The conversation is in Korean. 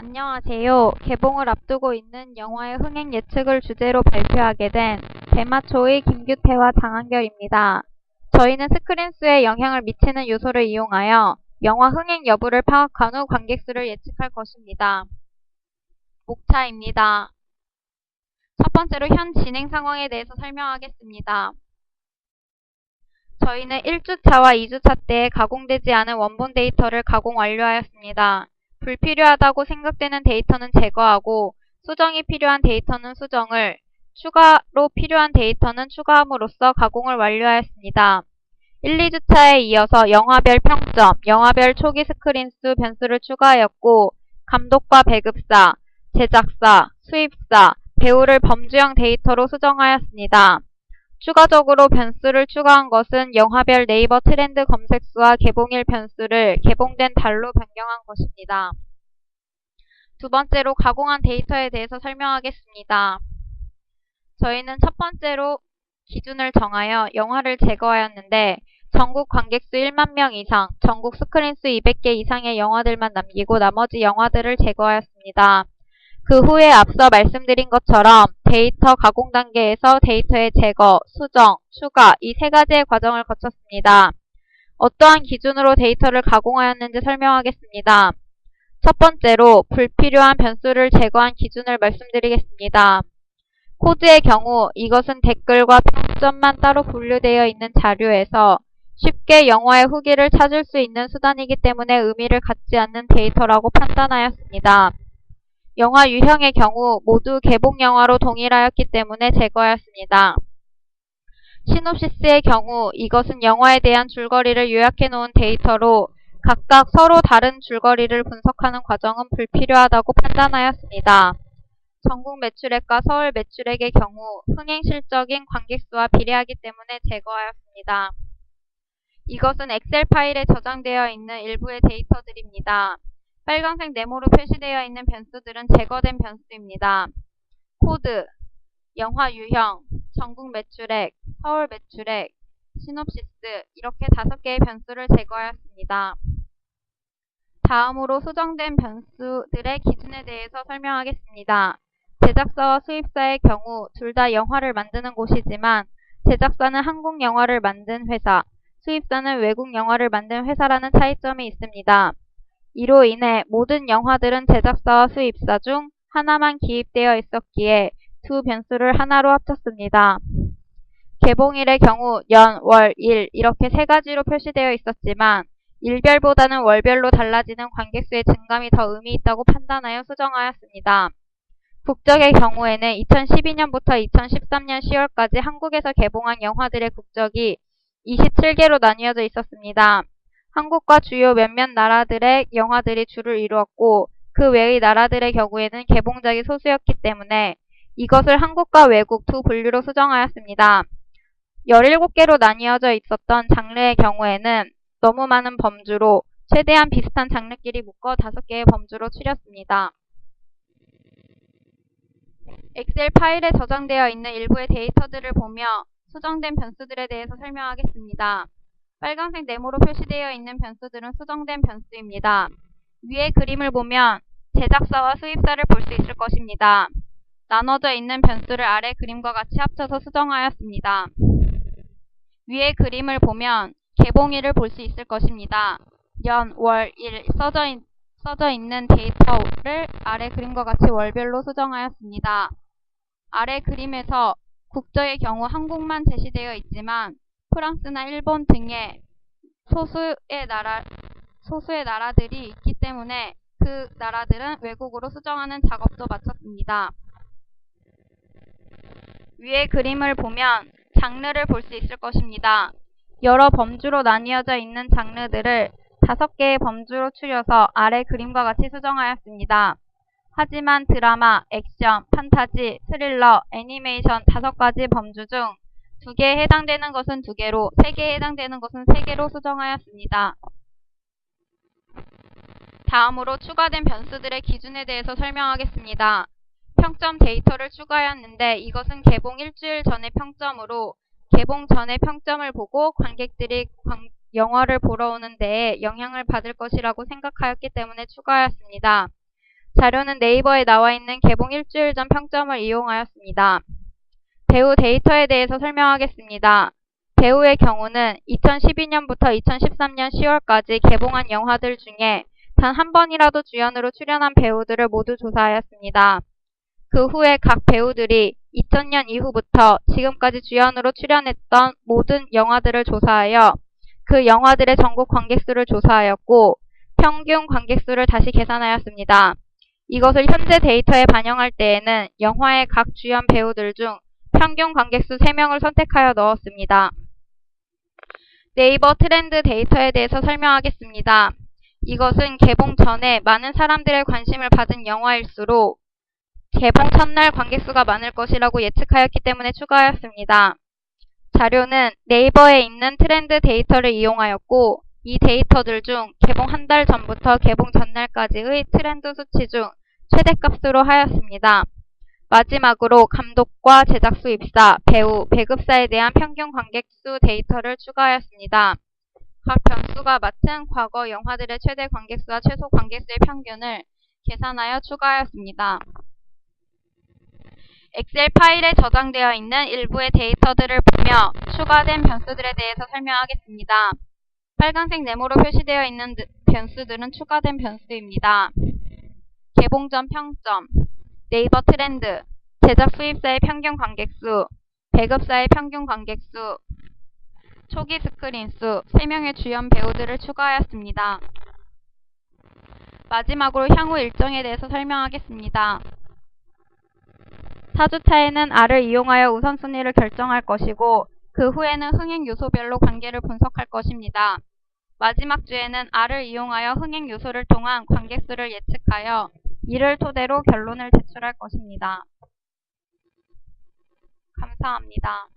안녕하세요. 개봉을 앞두고 있는 영화의 흥행 예측을 주제로 발표하게 된 대마초의 김규태와 장한결입니다. 저희는 스크린 수에 영향을 미치는 요소를 이용하여 영화 흥행 여부를 파악한 후 관객 수를 예측할 것입니다. 목차입니다. 첫 번째로 현 진행 상황에 대해서 설명하겠습니다. 저희는 1주차와 2주차 때에 가공되지 않은 원본 데이터를 가공 완료하였습니다. 불필요하다고 생각되는 데이터는 제거하고 수정이 필요한 데이터는 수정을, 추가로 필요한 데이터는 추가함으로써 가공을 완료하였습니다. 1, 2주차에 이어서 영화별 평점, 영화별 초기 스크린수 변수를 추가하였고 감독과 배급사, 제작사, 수입사, 배우를 범주형 데이터로 수정하였습니다. 추가적으로 변수를 추가한 것은 영화별 네이버 트렌드 검색수와 개봉일 변수를 개봉된 달로 변경한 것입니다. 두 번째로 가공한 데이터에 대해서 설명하겠습니다. 저희는 첫 번째로 기준을 정하여 영화를 제거하였는데 전국 관객수 1만 명 이상, 전국 스크린수 200개 이상의 영화들만 남기고 나머지 영화들을 제거하였습니다. 그 후에 앞서 말씀드린 것처럼 데이터 가공 단계에서 데이터의 제거, 수정, 추가 이 세 가지의 과정을 거쳤습니다. 어떠한 기준으로 데이터를 가공하였는지 설명하겠습니다. 첫 번째로 불필요한 변수를 제거한 기준을 말씀드리겠습니다. 코드의 경우 이것은 댓글과 평점만 따로 분류되어 있는 자료에서 쉽게 영화의 후기를 찾을 수 있는 수단이기 때문에 의미를 갖지 않는 데이터라고 판단하였습니다. 영화 유형의 경우 모두 개봉 영화로 동일하였기 때문에 제거하였습니다. 시놉시스의 경우 이것은 영화에 대한 줄거리를 요약해 놓은 데이터로 각각 서로 다른 줄거리를 분석하는 과정은 불필요하다고 판단하였습니다. 전국 매출액과 서울 매출액의 경우 흥행 실적인 관객수와 비례하기 때문에 제거하였습니다. 이것은 엑셀 파일에 저장되어 있는 일부의 데이터들입니다. 빨간색 네모로 표시되어 있는 변수들은 제거된 변수입니다. 코드, 영화 유형, 전국 매출액, 서울 매출액, 시놉시스 이렇게 5개의 변수를 제거하였습니다. 다음으로 수정된 변수들의 기준에 대해서 설명하겠습니다. 제작사와 수입사의 경우 둘 다 영화를 만드는 곳이지만 제작사는 한국 영화를 만든 회사, 수입사는 외국 영화를 만든 회사라는 차이점이 있습니다. 이로 인해 모든 영화들은 제작사와 수입사 중 하나만 기입되어 있었기에 두 변수를 하나로 합쳤습니다. 개봉일의 경우 연, 월, 일 이렇게 세 가지로 표시되어 있었지만 일별보다는 월별로 달라지는 관객수의 증감이 더 의미 있다고 판단하여 수정하였습니다. 국적의 경우에는 2012년부터 2013년 10월까지 한국에서 개봉한 영화들의 국적이 27개로 나뉘어져 있었습니다. 한국과 주요 몇몇 나라들의 영화들이 주를 이루었고 그 외의 나라들의 경우에는 개봉작이 소수였기 때문에 이것을 한국과 외국 두 분류로 수정하였습니다. 17개로 나뉘어져 있었던 장르의 경우에는 너무 많은 범주로 최대한 비슷한 장르끼리 묶어 5개의 범주로 추렸습니다. 엑셀 파일에 저장되어 있는 일부의 데이터들을 보며 수정된 변수들에 대해서 설명하겠습니다. 빨간색 네모로 표시되어 있는 변수들은 수정된 변수입니다. 위의 그림을 보면 제작사와 수입사를 볼 수 있을 것입니다. 나눠져 있는 변수를 아래 그림과 같이 합쳐서 수정하였습니다. 위의 그림을 보면 개봉일을 볼 수 있을 것입니다. 연, 월, 일 써져 있는 데이터를 아래 그림과 같이 월별로 수정하였습니다. 아래 그림에서 국적의 경우 한국만 제시되어 있지만 프랑스나 일본 등의 소수의 나라들이 있기 때문에 그 나라들은 외국으로 수정하는 작업도 마쳤습니다. 위의 그림을 보면 장르를 볼 수 있을 것입니다. 여러 범주로 나뉘어져 있는 장르들을 5개의 범주로 추려서 아래 그림과 같이 수정하였습니다. 하지만 드라마, 액션, 판타지, 스릴러, 애니메이션 5가지 범주 중 2개에 해당되는 것은 2개로, 3개에 해당되는 것은 3개로 수정하였습니다. 다음으로 추가된 변수들의 기준에 대해서 설명하겠습니다. 평점 데이터를 추가하였는데 이것은 개봉 일주일 전의 평점으로 개봉 전의 평점을 보고 관객들이 영화를 보러 오는 데에 영향을 받을 것이라고 생각하였기 때문에 추가하였습니다. 자료는 네이버에 나와 있는 개봉 일주일 전 평점을 이용하였습니다. 배우 데이터에 대해서 설명하겠습니다. 배우의 경우는 2012년부터 2013년 10월까지 개봉한 영화들 중에 단 한 번이라도 주연으로 출연한 배우들을 모두 조사하였습니다. 그 후에 각 배우들이 2000년 이후부터 지금까지 주연으로 출연했던 모든 영화들을 조사하여 그 영화들의 전국 관객수를 조사하였고 평균 관객수를 다시 계산하였습니다. 이것을 현재 데이터에 반영할 때에는 영화의 각 주연 배우들 중 평균 관객수 3명을 선택하여 넣었습니다. 네이버 트렌드 데이터에 대해서 설명하겠습니다. 이것은 개봉 전에 많은 사람들의 관심을 받은 영화일수록 개봉 첫날 관객수가 많을 것이라고 예측하였기 때문에 추가하였습니다. 자료는 네이버에 있는 트렌드 데이터를 이용하였고 이 데이터들 중 개봉 한 달 전부터 개봉 전날까지의 트렌드 수치 중 최대값으로 하였습니다. 마지막으로 감독과 제작수 입사, 배우, 배급사에 대한 평균 관객수 데이터를 추가하였습니다. 각 변수가 맡은 과거 영화들의 최대 관객수와 최소 관객수의 평균을 계산하여 추가하였습니다. 엑셀 파일에 저장되어 있는 일부의 데이터들을 보며 추가된 변수들에 대해서 설명하겠습니다. 빨간색 네모로 표시되어 있는 변수들은 추가된 변수입니다. 개봉 전 평점, 네이버 트렌드, 제작 수입사의 평균 관객수, 배급사의 평균 관객수, 초기 스크린수, 3명의 주연 배우들을 추가하였습니다. 마지막으로 향후 일정에 대해서 설명하겠습니다. 4주차에는 R을 이용하여 우선순위를 결정할 것이고 그 후에는 흥행 요소별로 관계를 분석할 것입니다. 마지막 주에는 R을 이용하여 흥행 요소를 통한 관객수를 예측하여 이를 토대로 결론을 제출할 것입니다. 감사합니다.